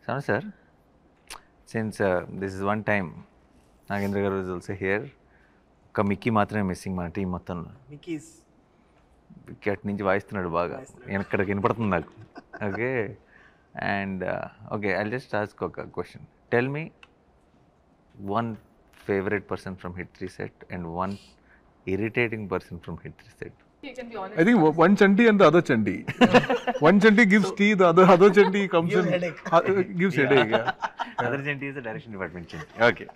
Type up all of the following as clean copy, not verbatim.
Sanu sir, since this is one time, Nagendra garu is also here. ఒక మిక్కీ మాత్రమే missing మా team మొత్తంలో. మిక్కీ అటు నుంచి వాయిస్తున్నాడు బాగా, ఎక్కడికి వినపడుతుంది నాకు. Okay, and okay, I just ask ఒక question. Tell me one favourite person from hit 3 set and one irritating person from hit 3 set. You can be honest. I think one Chanti and the other Chanti. One Chanti gives tea, the other Chanti comes Gives in. headache. Gives headache, yeah. Other Chanti is the direction department Chanti. Okay.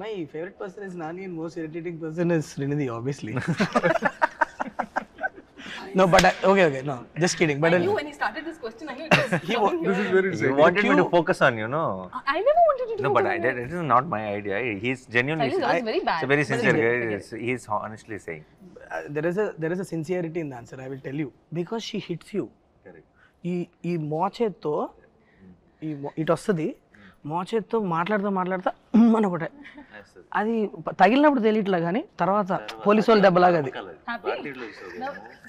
My favorite person is Nani and most irritating person is Srinidhi, obviously. No, but okay, no, just kidding. But I knew when he started this question, I knew it was coming This is here. very You sad. wanted me to focus on, you know. I never wanted you to No, do but that. it is not my idea. He's genuinely. That was very bad. It's a very sincere But guy. it's He's honestly saying. there is a sincerity in the answer. I will tell you because she hits you. Correct. ఈ మోచేత్తో ఇటు వస్తుంది, మోచేత్తో మాట్లాడుతా అని ఒకటే, అది తగిలినప్పుడు తెలియట్లే కానీ తర్వాత పోలీసు వాళ్ళు దెబ్బలాగా అది Happy?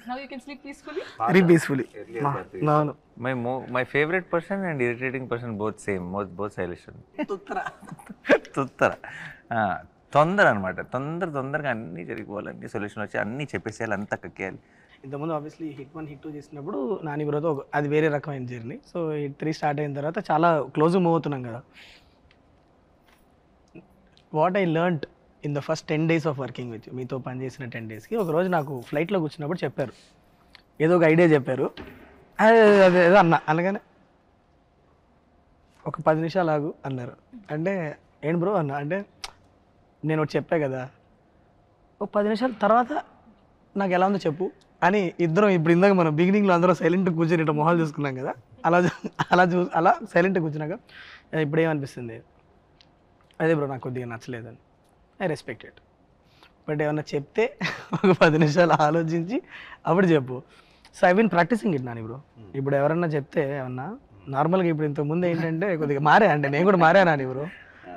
Now you can sleep peacefully? Very peacefully. అవును. My favorite person and irritating person both same. Both stylish. తుత్తర తొందర అనమాట. తొందరగా అన్నీ జరిగిపోవాలి, అన్ని సొల్యూషన్ వచ్చి అన్నీ చెప్పేసేయాలి, అంతా కక్కేయాలి. ఇంతకుముందు ఆబ్వియస్లీ హిట్ 1 హిట్ 2 చేసినప్పుడు నాని బ్రోతో అది వేరే రకమైన జర్నీ. సో హిట్ 3 స్టార్ట్ అయిన తర్వాత చాలా క్లోజ్ మూవ్ అవుతున్నాం కదా. What I learned in the first 10 days of working with మీతో పనిచేసిన 10 daysకి ఒకరోజు నాకు ఫ్లైట్లో కూర్చున్నప్పుడు చెప్పారు, ఏదో ఒక ఐడియా చెప్పారు. అదేదో అనగానే ఒక 10 నిమిషాలు ఆగు అన్నారు. అంటే ఏంటి బ్రో అన్న అంటే నేను ఒకటి చెప్పా కదా, ఒక 10 నిమిషాల తర్వాత నాకు ఎలా ఉందో చెప్పు అని ఇద్దరం, ఇప్పుడు ఇందాక మనం బిగినింగ్లో అందరూ సైలెంట్గా కూర్చొని ఇట్లా మొహాలు చూసుకున్నాం కదా, అలా సైలెంట్గా కూర్చున్నాక ఇప్పుడు ఏమనిపిస్తుంది, అదే బ్రో నాకు కొద్దిగా నచ్చలేదని. I respect it. బట్ ఏమన్నా చెప్తే ఒక 10 నిమిషాలు ఆలోచించి అప్పుడు చెప్పు. So I been practising it Nani bro. ఇప్పుడు ఎవరన్నా చెప్తే ఏమన్నా నార్మల్గా ఇప్పుడు ఇంతకుముందు ఏంటంటే కొద్దిగా మారా అంటే నేను కూడా మారా నాని బ్రో.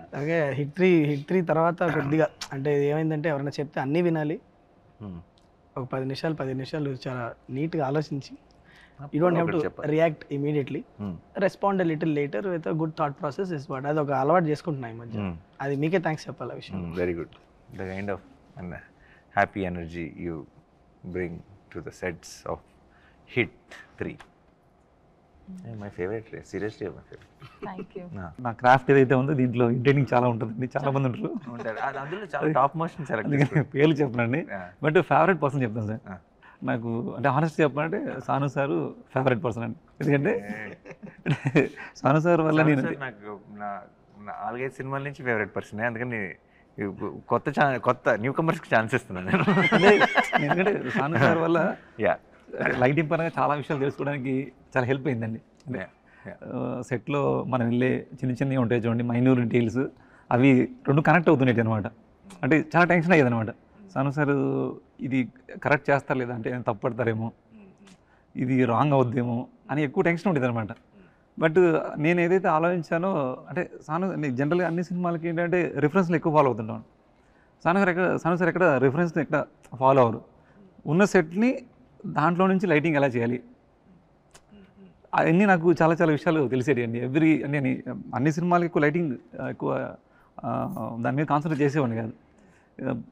అలాగే హిట్ 3 తర్వాత కొద్దిగా అంటే ఏమైందంటే ఎవరైనా చెప్తే అన్నీ వినాలి. ఒక 10 నిమిషాలు చాలా నీట్గా ఆలోచించి you don't have to react immediately, respond little later with good thought process is what. అది ఒక అలవాటు చేసుకుంటున్నాయి ఈ మధ్య. అది మీకే థ్యాంక్స్ చెప్పాలి ఆ విషయం. Very good. The kind of happy energy you bring to the sets of hit 3. My favourite, seriously my favourite. Thank you. నా క్రాఫ్ట్ ఏదైతే ఉందో దీంట్లో ఎంటర్టైనింగ్ చాలా ఉంటుందండి, చాలా మంది ఉంటారు, అందులో చాలా టాప్ మోషన్ సెలెక్ట్ అందుకని పేర్లు చెప్పనండి. బట్ ఫేవరెట్ పర్సన్ చెప్తాను సార్. నాకు అంటే హానెస్ట్ చెప్పాలంటే సాను సారు ఫేవరెట్ పర్సన్ అండి. ఎందుకంటే సాను సార్ వల్ల నేను నాకు 4-5 సినిమాల నుంచి ఫేవరెట్ పర్సన్. అందుకని కొత్త న్యూ కమర్స్కి ఛాన్స్ ఇస్తున్నాను నేను. ఎందుకంటే సాను సార్ వల్ల యా లైటింగ్ పరంగా చాలా విషయాలు తెలుసుకోవడానికి చాలా హెల్ప్ అయిందండి. సెట్లో మనం వెళ్ళే చిన్నవి ఉంటాయి చూడండి, మైన్యూర్ డీటెయిల్స్, అవి రెండు కనెక్ట్ అవుతున్నాయి అనమాట. అంటే చాలా టెన్షన్ అయ్యేది అనమాట. సాను సార్ ఇది కరెక్ట్ చేస్తారు లేదా, అంటే తప్పు పడతారేమో, ఇది రాంగ్ అవుద్దేమో అని ఎక్కువ టెన్షన్ ఉండేది అనమాట. బట్ నేను ఏదైతే ఆలోచించానో అంటే జనరల్గా అన్ని సినిమాలకి ఏంటంటే రిఫరెన్స్లు ఎక్కువ ఫాలో అవుతుంటాను. సాను సార్ ఎక్కడ రిఫరెన్స్ని ఎక్కడ ఫాలో అవ్వరు. ఉన్న సెట్ని దాంట్లో నుంచి లైటింగ్ ఎలా చేయాలి అవన్నీ నాకు చాలా విషయాలు తెలిసేది అండి. అంటే అన్ని సినిమాలకి ఎక్కువ లైటింగ్ ఎక్కువ దాని మీద కాన్సన్ట్రేట్ చేసేవాడిని కాదు.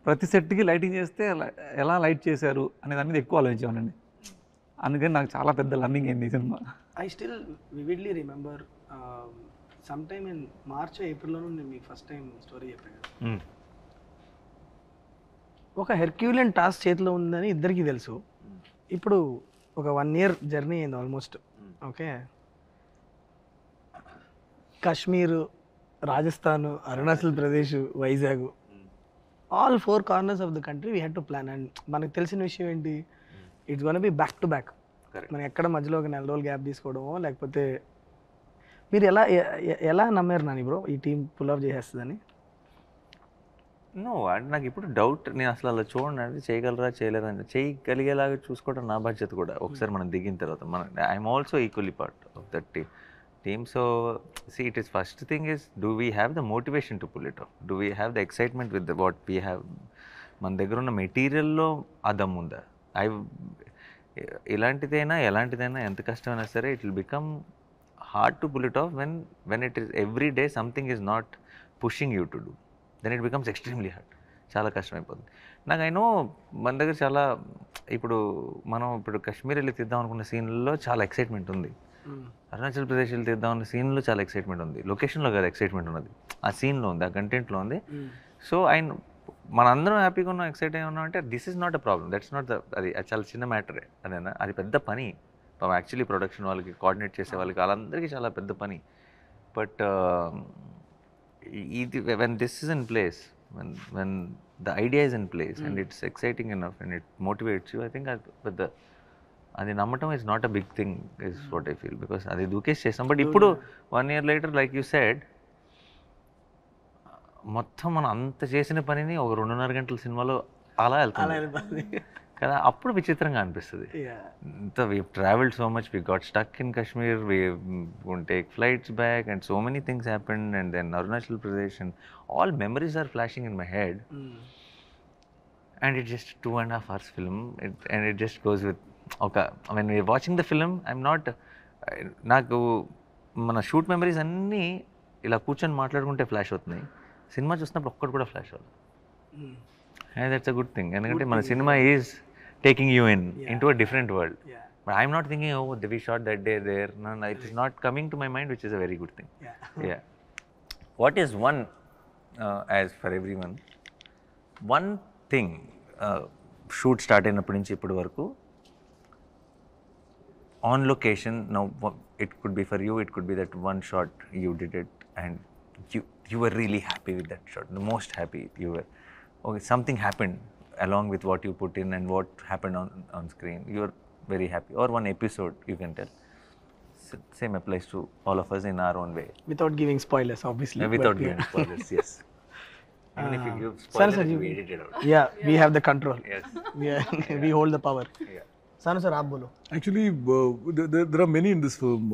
ప్రతి సెట్కి లైటింగ్ చేస్తే ఎలా లైట్ చేశారు అనే దాని మీద ఎక్కువ ఆలోచించేవాడిని. అందుకని నాకు చాలా పెద్ద లర్నింగ్ అయింది ఈ సినిమా. I still vividly remember some time in March ఏప్రిల్లోనూ నేను మీకు ఫస్ట్ టైం స్టోరీ చెప్పాను. ఒక హెర్క్యూలియన్ టాస్క్ చేతిలో ఉందని ఇద్దరికీ తెలుసు. ఇప్పుడు ఒక 1 year జర్నీ అయింది almost. Okay, Kashmir, Rajasthan, Arunachal Pradesh, Vizag, all 4 corners of the country we had to plan. And మనకు తెలిసిన విషయం ఏంటి, it's gonna be back to back. మనం ఎక్కడ మధ్యలో ఒక 4 రోజులు గ్యాప్ తీసుకోవడమో లేకపోతే మీరు ఎలా నమ్మారు నాని బ్రో ఈ టీం పుల్ ఆఫ్ చేసేస్తుందని? నో, అంటే నాకు ఇప్పుడు డౌట్. నేను అసలు అలా చూడండి, అంటే చేయగలరా చేయలేదని, చేయగలిగేలాగా చూసుకోవడం నా బాధ్యత కూడా. ఒకసారి మనం దిగిన తర్వాత I'm also equally part of that team. So see, it is first thing is, do we have the motivation to pull it off? Do we have the excitement with what we have? మన దగ్గర ఉన్న మెటీరియల్లో ఆ దమ్ ఉందా? ఎలాంటిదైనా ఎంత కష్టమైనా సరే it will become hard to pull it off when it is every day something is not pushing you to do. Then it becomes extremely hard. చాలా కష్టమైపోతుంది. నాకు ఐ నో మన దగ్గర చాలా మనం ఇప్పుడు కాశ్మీర్ వెళ్ళి తీద్దాం అనుకున్న సీన్లలో చాలా ఎక్సైట్మెంట్ ఉంది, అరుణాచల్ ప్రదేశ్ వెళ్ళి తీద్దాం అన్న సీన్లో చాలా ఎక్సైట్మెంట్ ఉంది, లొకేషన్లో కాదు ఎక్సైట్మెంట్ ఉన్నది, ఆ సీన్లో ఉంది, ఆ కంటెంట్లో ఉంది. సో మనందరం హ్యాపీగా ఉన్నాం, ఎక్సైట్ అయి ఉన్నాం అంటే this is not a problem, that's not అది చాలా చిన్న మ్యాటరే అదేనా, అది పెద్ద పని యాక్చువల్లీ ప్రొడక్షన్ వాళ్ళకి కోఆర్డినేట్ చేసే వాళ్ళకి వాళ్ళందరికీ చాలా పెద్ద పని. బట్ ఇది when this is in place, when the idea is in place and it's exciting enough and it motivates you, I think అది నమ్మటం is not a big thing is what I feel, because అది దూకేసి చేస్తాం. But ఇప్పుడు 1 year later like you said, మొత్తం మనం అంత చేసిన పనిని ఒక 2.5 గంటల సినిమాలో అలా వెళ్తుంది కదా, అప్పుడు విచిత్రంగా అనిపిస్తుంది. ఇంత we travelled so much, we got stuck in Kashmir, we won't take flights back and so many things happened, and then Arunachal Pradesh and all memories are flashing in my head. And it's just 2.5 hours film, and it just goes with when we're watching the film, I'm not నాకు మన shoot memories అన్నీ ఇలా కూర్చొని మాట్లాడుకుంటే flash అవుతున్నాయి, cinema చూసినప్పుడు ఒక్కటి కూడా ఫ్లాష్ అవ్వాలి. And that's a good thing, ఎందుకంటే మన cinema is taking you into a different world. But I'm not thinking, oh, we shot that day there. No, it is not coming to my mind, which is a very good thing. Yeah. What is one, as for everyone, one thing, shoot start అయినప్పటి నుంచి ఇప్పటి వరకు, on location, now it could be for you, it could be that one shot you did it and you were really happy with that shot, the most happy you were. Okay, something happened along with what you put in and what happened on screen, you are very happy, or one episode you can tell. Same applies to all of us in our own way, without giving spoilers obviously. Without giving spoilers. Yes. Even if you give spoilers, we edit it out. Yeah, we have the control. Yes. We hold the power. Yeah. Sanu sir, aap bolo. Actually, there are many in this film.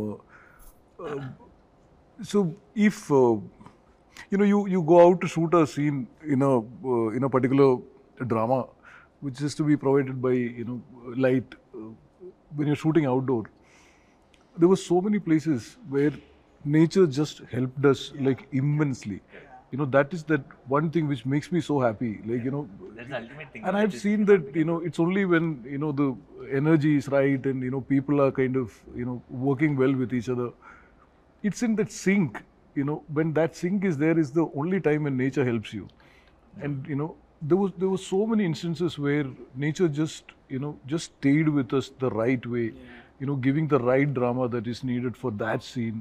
So if you go out to shoot a scene in a particular drama, which is to be provided by light, when you're shooting outdoor, there were so many places where nature just helped us like immensely. That is that one thing which makes me so happy, like That's the ultimate thing. and I've seen that it's only when the energy is right and people are kind of working well with each other, it's in that sync, when that sync is there is the only time when nature helps you. And there were so many instances where nature just stayed with us the right way, giving the right drama that is needed for that scene.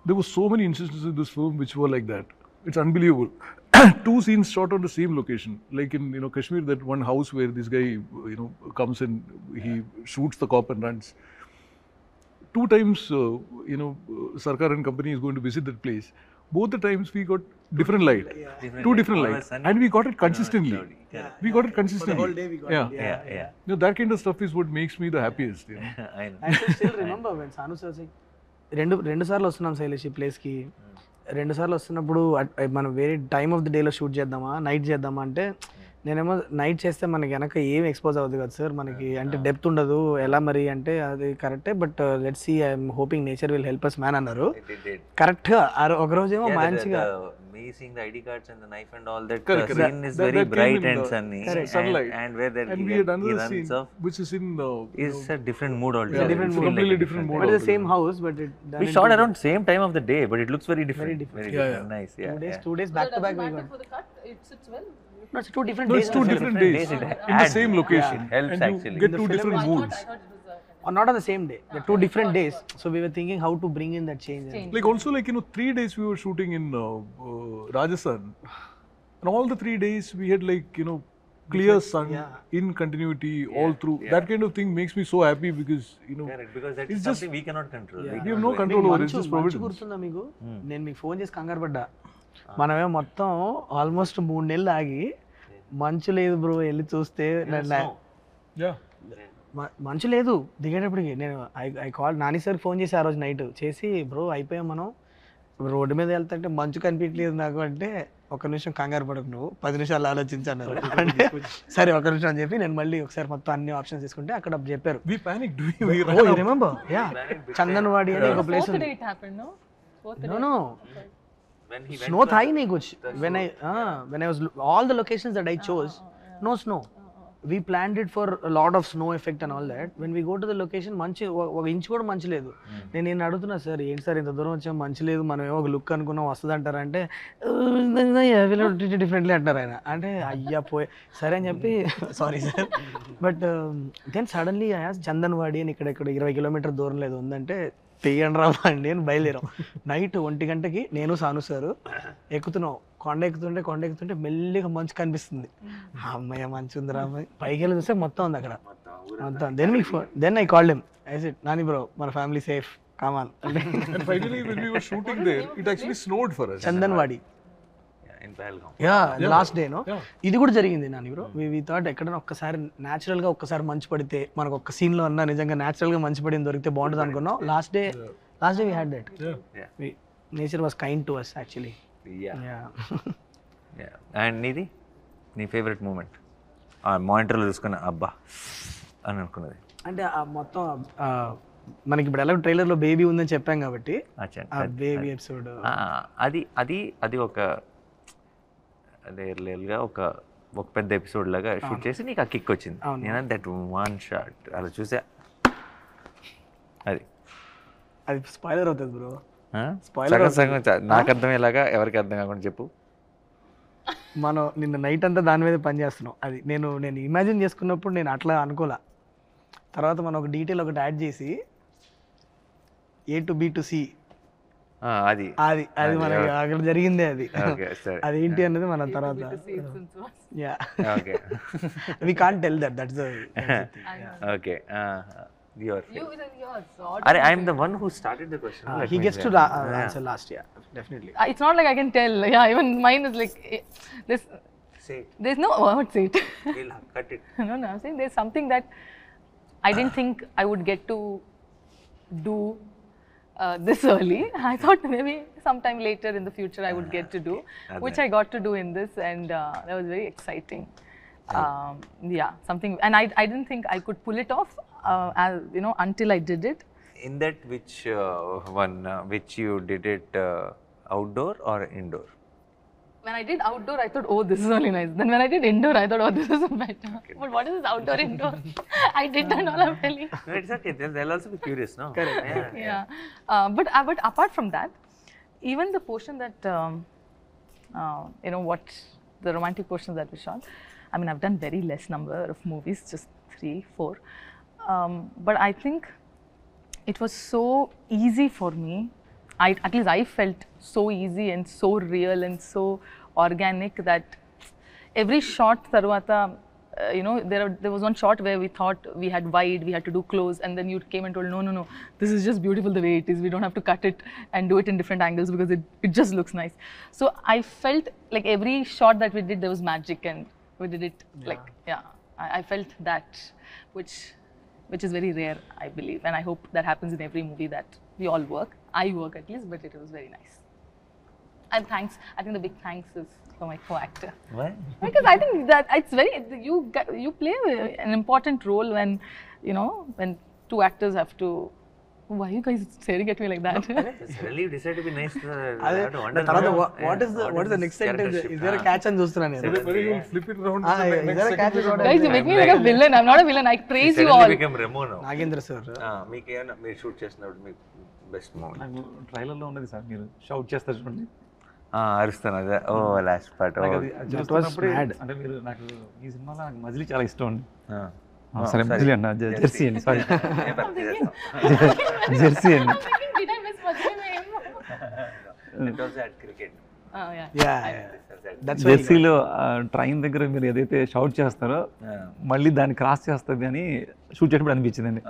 There were so many instances in this film which were like that. It's unbelievable. 2 scenes shot on the same location, like in Kashmir, that one house where this guy comes and he shoots the cop and runs. 2 times Sarkar and company is going to visit that place. Both the times we got different light, 2 different lights, and we got it consistently. We got it consistently. The whole day we got it. Yeah. That kind of stuff is what makes me the happiest. I know. I still remember when Sanu sir said, రెండు సార్లు వస్తున్నాం శైలేష్ ఈ ప్లేస్కి, 2 సార్లు వస్తున్నప్పుడు మనం వేరే time of the డేలో షూట్ చేద్దామా నైట్ చేద్దామా అంటే, నేనేమో నైట్ చేస్తే మనకి వెనక ఏం ఎక్స్పోజ్ అవ్వదు కదా సార్, మనకి అంటే డెప్త్ ఉండదు ఎలా మరి అంటే, అది కరెక్టే, but let's see I'm hoping nature will help us man అన్నారు. కరెక్ట్గా ఒక రోజేమో మంచిగా Me seeing the ID cards and the knife and all that, scene is very bright and sunny, sunlight. and where that And he we had another runs scene off which is in is a different mood altogether. different You feel mood. like Completely a different mood. But the same house but We shot around same time of the day, but it looks very different. Very different. Nice. Yeah. 2 days back to back we got. For the cut, it sits well. No, it's 2 different No, days. it's 2 different days It in the adds. same location. It helps and you actually. get 2 different moods. I thought it was Or not on the same day. They're 2 different days. So we were thinking how to bring in that change. Like also like 3 days we were shooting in Rajasthan, and all the 3 days we had like clear sun in continuity all through. That kind of thing makes me so happy because Correct, because that it's is just- something we cannot control. we have no control over it. It's just మంచు providence. గుర్తుందా మీకు? నేను మీకు phone చేసి కంగారు పడ్డా. మనమే మొత్తం ఆల్మోస్ట్ 3 నెలలు ఆగి, మంచు లేదు బ్రో వెళ్ళి చూస్తే, Yeah. మంచు లేదు దిగేటప్పటికి. నేను I call Nani sir phone చేసి ఆ రోజు నైట్ చేసి, బ్రో అయిపోయాం మనం, రోడ్డు మీద వెళ్తుంటే మంచు కనిపించలేదు నాకు అంటే ఒక నిమిషం కంగారు పడకు నువ్వు 10 నిమిషాలు ఆలోచించాను అంటే సరే ఒక నిమిషం అని చెప్పి నేను మళ్ళీ ఒకసారి మొత్తం అన్ని ఆప్షన్స్ తీసుకుంటే అక్కడ చెప్పారు We panicked. Remember yeah Chandanwadi అని ఒక ప్లేస్ Fourth ఉంది day it happened, no? Fourth No, day. no. When he Snow thai nahi kuch. When I was all the locations that I chose, no snow. We planned it for a lot of snow effect and all that. When we go to the location, మంచి ఒక inch కూడా మంచి లేదు. నేను అడుగుతున్నా sir ఏంటి sir ఇంత దూరం వచ్చాం మంచి లేదు మనం ఏమో ఒక లుక్ అనుకున్నాం వస్తుంది అంటారంటే డిఫరెంట్లీ అంటారు ఆయన అంటే అయ్యా పోయి సరే అని చెప్పి sorry sir but then suddenly Chandanwari అని ఇక్కడ 20 కిలోమీటర్ దూరం లేదు ఉందంటే తీయండి రా అండి అని బయలుదేరాం నైట్ 1 గంటకి నేను సాను సారు ఎక్కుతున్నాం కొండ ఎక్కుతుంటే మెల్లిగా మంచు కనిపిస్తుంది అమ్మాయి మంచి ఉంది రా అమ్మాయి పైకి వెళ్ళి చూస్తే మొత్తం ఉంది అక్కడ మొత్తం then I called him I said Nani bro మన family safe come on And finally, when we were shooting there, it actually snowed for us. Chandanwari in Pahalgam. Yeah last day no ఇది కూడా జరిగింది నాని బ్రో వి థాట్ ఎక్కడైనా ఒక్కసారి natural గా ఒక్కసారి మంచు పడితే మనకు ఒక్క సీన్ లో అన్నా నిజంగా న్యాచురల్ గా మంచు పడింది దొరికితే బాగుంటుంది అనుకున్నాం last day we had that nature was kind to us actually and నీది నీ ఫేవరెట్ మూమెంట్ మానిటర్లో చూసుకున్న అబ్బా అని అనుకున్నది అంటే ఆ మొత్తం మనకి ఇప్పుడు ఎలా ట్రైలర్లో బేబీ ఉందని చెప్పాం కాబట్టి అచ్చా ఆ బేబీ ఎపిసోడ్ అది ఒక అదే రియల్గా ఒక పెద్ద ఎపిసోడ్ లాగా షూట్ చేసి నీకు ఆ కిక్ వచ్చింది నేను దట్ వన్ షాట్ అలా చూసా అది స్పాయిలర్ అవుతుంది బ్రో సగం నాకు అర్థమయ్యేలాగా ఎవరికి అర్థం కాకుండా చెప్పు మనం నిన్న నైట్ అంతా దాని మీద పని చేస్తున్నాం అది నేను ఇమాజిన్ చేసుకున్నప్పుడు నేను అట్లా అనుకోలే తర్వాత మనం ఒక డీటెయిల్ ఒకటి యాడ్ చేసి A to B to C అది అది మనకి అక్కడ జరిగిందే అది అది ఏంటి అన్నది మన తర్వాత yeah okay we can't tell that's the okay అరే I'm the one who started the question he gets to answer last definitely It's not like I can tell. Yeah, even mine is like this. There's no word. Say it. we'll cut it. No, I'm saying there's something that I didn't think I would get to do this early. I thought maybe sometime later in the future I would get to do, which I got to do in this, and that was very exciting. Something, and I didn't think I could pull it off, until I did it. In that, which you did it outdoor or indoor? When I did outdoor, I thought, oh, this is really nice. Then when I did indoor, I thought, oh, this is better. Okay. But what is this outdoor, indoor? I did that all, I'm telling. No, it's okay. They'll also be curious, no? Correct. Yeah. But apart from that, even the portion that, what the romantic portions that we shot, I mean, I've done very less number of movies, just 3, 4. But I think it was so easy for me. At least I felt so easy and so real and so organic that every shot tarvata, there was one shot where we thought we had wide, we had to do close, and then you came and told, no, this is just beautiful the way it is. We don't have to cut it and do it in different angles because it just looks nice. So I felt like every shot that we did, there was magic, and we did it I felt that, which is very rare, I believe, and I hope that happens in every movie that we all work. I work at least, but it was very nice. And thanks. I think the big thanks is for my co-actor. Why? Because I think that it's very you play an important role when when two actors have to. Why are you guys staring at me like that? Suddenly you decide to be nice. What is the next sentence? Is there a catch and చూస్తున్నా నేను. When you flip it around, is there a catch? Guys, you make me like a villain. I'm not a villain. I praise you all. became Remo now. Nagendra sir మీకు ఏమైనా మీరు shoot చేసినప్పుడు మీకు best moment నాకు ట్రైలర్లో ఉన్నది sir మీరు shout చేస్తారు చూడండి అరుస్తాను అదే లాస్ట్ పార్ట్ నాకు అది చూస్తున్నప్పుడే అంటే మీరు నాకు ఈ సినిమాలో నాకు మజిలీ చాలా ఇష్టం అండి సరే మజిలీ అన్న జెర్సీ అండి సారీ జెర్సీ అండి Did I miss my name? It was at cricket. జెర్సీలో ట్రైన్ దగ్గర మీరు ఏదైతే షౌట్ చేస్తారో మళ్ళీ దాన్ని క్రాస్ చేస్తుంది అని షూట్ చేసినప్పుడు అనిపించిందండి.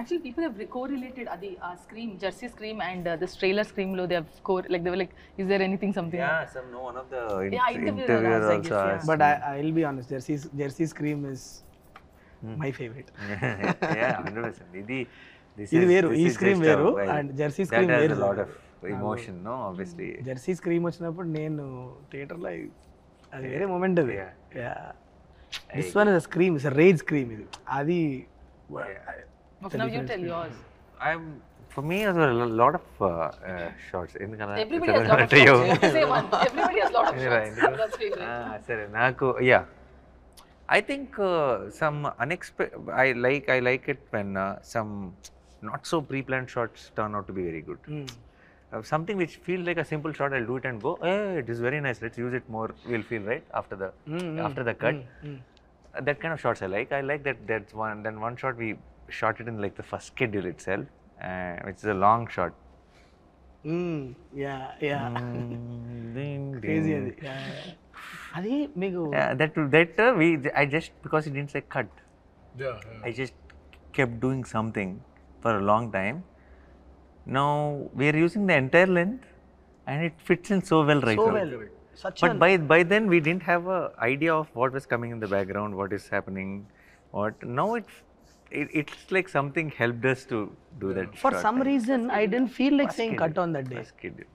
Actually, people have correlated the scream, Jersey scream, and this trailer scream. They have they were like, "Is there anything something?" Yeah, one of the interviewers interviewers also asked. But I'll be honest, Jersey scream is my favorite. Yeah, 100%. This ఇది వేరు, ఈ is scream just వేరు a- and Jersey scream that has వేరు. a lot of emotion no obviously. Jersey scream వచ్చినప్పుడు నేను థియేటర్లో అది వేరే మూమెంట్ అది. This one is scream, is rage scream ఇది. అది Okay, now you tell yours. For me, there were a lot of shots. Everybody has lot of shots. Say one. Everybody has lot of shots. That's favorite. సరే నాకు I think some unexpected. I like it when some not so pre-planned shots turn out to be very good. Something which feels like a simple shot, I'll do it and go, hey, it is very nice, let's use it more, we'll feel right after the cut. That kind of shots I like. I like that's one. Then one shot we shot it in like the first schedule itself, which is a long shot. Crazy అది. అది మీకు I just, because it didn't say cut, I just kept doing something for a long time. Now we are using the entire length and it fits in so well right now. But by then we didn't have a idea of what was coming in the background, what is happening, now it's like something helped us to do that. For shot. some reason I didn't feel like saying cut on that day. First schedule,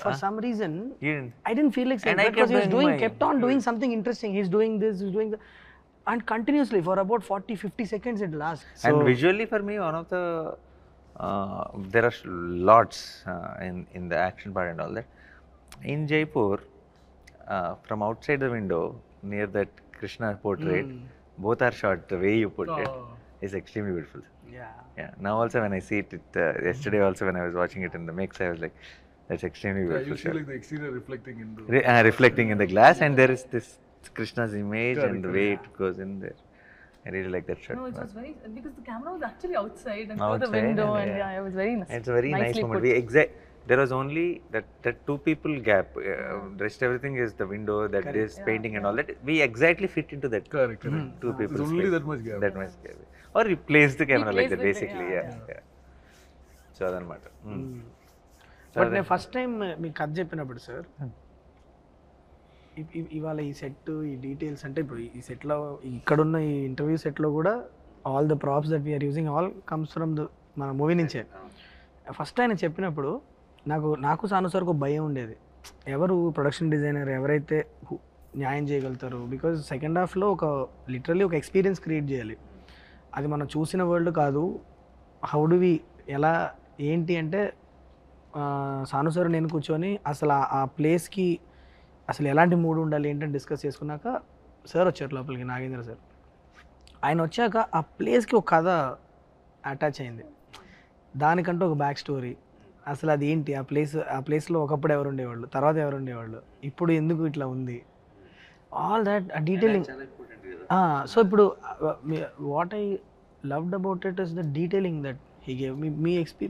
For some reason you didn't. I didn't feel like saying And I cut because he was kept kept on doing something interesting. He's doing this, he's doing that, and continuously for about 40-50 seconds it lasts. And visually for me, one of the there are lots in the action part and all that. In Jaipur, from outside the window near that Krishna portrait, both are shot. The way you put it is extremely beautiful. Yeah. Now also when I see it, yesterday also when I was watching it in the mix, I was like, that's extremely beautiful. You see like the exterior reflecting in the reflecting in the glass, and there is this Krishna's image and the way it goes in there. I really like that shot. No, it was very, because the camera was actually outside and through the Outside, window, and and it was very nice. It's a very nice nicely moment. put. There was only that 2 people gap. The rest everything is the window, that is painting and all that. We exactly fit into that. correct. 2 people. There's only that much gap. That much gap. Or we place the camera like place that, the- basically. Yeah. So అదనమాట. But నేను first time మీకు కథ చెప్పినప్పుడు sir, ఇవాళ ఈ set, ఈ details అంటే ఇప్పుడు ఈ సెట్లో ఇక్కడున్న ఈ ఇంటర్వ్యూ సెట్లో కూడా all the props that we're using all comes from the మన మూవీ నుంచే. ఫస్ట్ ఆయన చెప్పినప్పుడు నాకు సాను సార్కు భయం ఉండేది, ఎవరు ప్రొడక్షన్ డిజైనర్ ఎవరైతే న్యాయం చేయగలుగుతారు, బికాజ్ సెకండ్ హాఫ్లో లిటరల్లీ ఒక ఎక్స్పీరియన్స్ క్రియేట్ చేయాలి. అది మనం చూసిన వరల్డ్ కాదు. హౌ డు వి ఎలా ఏంటి అంటే సాను సార్ నేను కూర్చొని అసలు ఆ ప్లేస్కి అసలు ఎలాంటి మూడ్ ఉండాలి ఏంటని డిస్కస్ చేసుకున్నాక సార్ వచ్చారు లోపలికి, నాగేంద్ర సార్. ఆయన వచ్చాక ఆ ప్లేస్కి ఒక కథ అటాచ్ అయింది, దానికంటూ ఒక బ్యాక్ స్టోరీ. అసలు అది ఏంటి, ఆ ప్లేస్లో ఒకప్పుడు ఎవరు ఉండేవాళ్ళు, తర్వాత ఎవరు ఉండేవాళ్ళు, ఇప్పుడు ఎందుకు ఇట్లా ఉంది, ఆల్ దాట్ డీటెయిలింగ్. సో ఇప్పుడు what I loved about it is the detailing that he gave.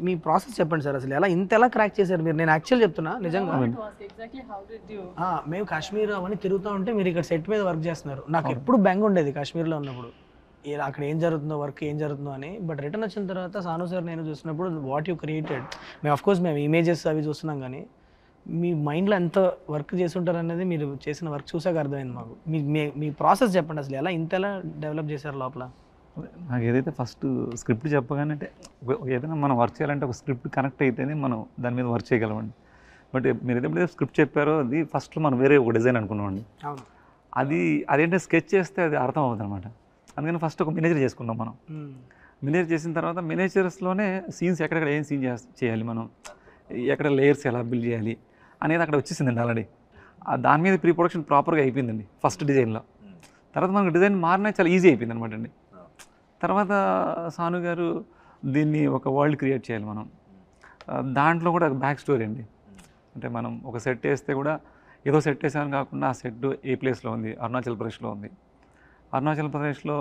Me process చెప్పండి సార్, అసలు ఎలా క్రాక్ చేశారు మీరు? నేను యాక్చువల్ చెప్తున్నా నిజంగా, Exactly how did you? మేము కాశ్మీర్ అవన్నీ తిరుగుతూ ఉంటే మీరు ఇక్కడ సెట్ మీద వర్క్ చేస్తున్నారు. నాకు ఎప్పుడు బెంగ ఉండేది కాశ్మీర్లో ఉన్నప్పుడు, అక్కడ ఏం జరుగుతుందో, వర్క్ ఏం జరుగుతుందో అని. బట్ రిటర్న్ వచ్చిన తర్వాత సాను సార్ నేను చూసినప్పుడు వాట్ యూ క్రియేటెడ్, మేము అఫ్కోర్స్ మేము ఇమేజెస్ అవి చూస్తున్నాం, కానీ మీ మైండ్లో ఎంత వర్క్ చేసి ఉంటారు అనేది మీరు చేసిన వర్క్ చూసాక అర్థమైంది మాకు. మీ ప్రాసెస్ చెప్పండి, అసలు ఎలా డెవలప్ చేశారు లోపల? నాకు ఏదైతే ఫస్ట్ స్క్రిప్ట్ చెప్పగానే, అంటే ఏదైనా మనం వర్క్ చేయాలంటే ఒక స్క్రిప్ట్ కనెక్ట్ అయితేనే మనం దాని మీద వర్క్ చేయగలమండి. బట్ మీరు ఎప్పుడైతే స్క్రిప్ట్ చెప్పారో అది ఫస్ట్లో మనం వేరే ఒక డిజైన్ అనుకున్నామండి. అవును, అదేంటే స్కెచ్ చేస్తే అది అర్థం అవుతుంది అనమాట. అందుకని ఫస్ట్ ఒక మినేచర్ చేసుకున్నాం మనం. మినేచర్ చేసిన తర్వాత మినేచర్స్లోనే సీన్స్ ఎక్కడెక్కడ ఏం సీన్ చేయాలి, మనం ఎక్కడ లేయర్స్ ఎలా బిల్డ్ చేయాలి అనేది అక్కడ వచ్చేసిందండి ఆల్రెడీ. దాని మీద ప్రీ ప్రొడక్షన్ ప్రాపర్గా అయిపోయిందండి ఫస్ట్ డిజైన్లో. తర్వాత మనకు డిజైన్ మారినా చాలా ఈజీ అయిపోయింది అనమాట అండి. తర్వాత సాను గారు దీన్ని ఒక వరల్డ్ క్రియేట్ చేయాలి మనం, దాంట్లో కూడా బ్యాక్ స్టోరీ అండి. అంటే మనం ఒక సెట్ వేస్తే కూడా ఏదో సెట్ వేసామని కాకుండా ఆ సెట్ ఏ ప్లేస్లో ఉంది, అరుణాచల్ ప్రదేశ్లో ఉంది. అరుణాచల్ ప్రదేశ్లో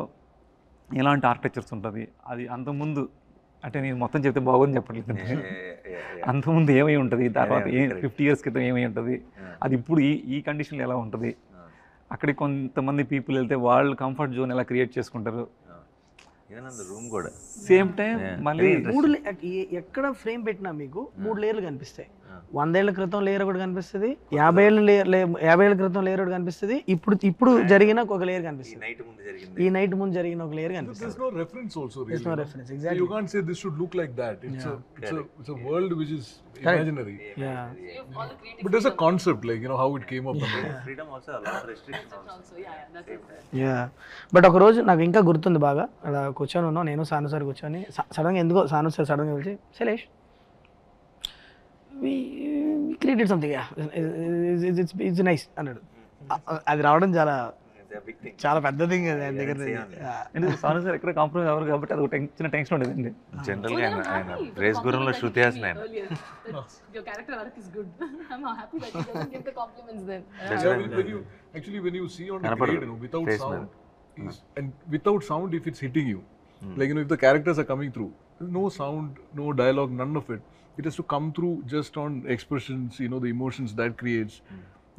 ఎలాంటి ఆర్కిటెక్చర్స్ ఉంటుంది, అది అంతకుముందు, అంటే నేను మొత్తం చెప్తే బాగోని చెప్పట్లేదు, అంతకుముందు ఏమై ఉంటుంది, తర్వాత 50 years క్రితం ఏమై ఉంటుంది, అది ఇప్పుడు ఈ కండిషన్లో ఎలా ఉంటుంది, అక్కడికి కొంతమంది పీపుల్ వెళ్తే వాళ్ళు కంఫర్ట్ జోన్ ఎలా క్రియేట్ చేసుకుంటారు. రూమ్ కూడా సేమ్ టైం మళ్ళీ ఎక్కడ ఫ్రేమ్ పెట్టినా మీకు 3 లేయర్లు కనిపిస్తాయి. 100 ఏళ్ల క్రితం లేయర్ ఒకటి కనిపిస్తుంది, 50 ఏళ్ల క్రితం లేయర్ ఒకటి కనిపిస్తుంది, ఇప్పుడు జరిగిన ఒక లేయర్ కనిపిస్తుంది, ఈ నైట్ ముందు జరిగిన ఒక లేయర్ కనిపిస్తుంది. There's no reference also really. There's no reference, exactly. You can't say this should look like that. It's a world which is imaginary. Yeah. But there's a concept, like, you know, how it came up. Freedom also a lot of restrictions also. Yeah but ఒక రోజు నాకు ఇంకా గుర్తుంది బాగా, అలా కూర్చొని ఉన్నాం నేను సాను సార్ కూర్చొని, సడన్గా ఎందుకో సాను సార్ సడన్గా పిలిచి Shailesh we created something, it's nice అన్నాడు. అది రావడం చాలా పెద్ద థింగ్ అది ఆయన దగ్గర. సాను సార్ ఎక్కడ కాంప్రమైజ్ అవ్వరు కాబట్టి అది ఒక చిన్న టెన్షన్ ఉండేదండి. జనరల్గా ఆయన రేస్ గురంలో శృతి హాసన్ ఆయన. Your character arc is good. I'm happy that you doesn't give the compliments then. When you see on the grade, you know, without sound, and without sound, if it's hitting you, like, you know, if the characters are coming through, there's no sound, no dialogue, none of it. It has to come through just on expressions, you know, the emotions that creates.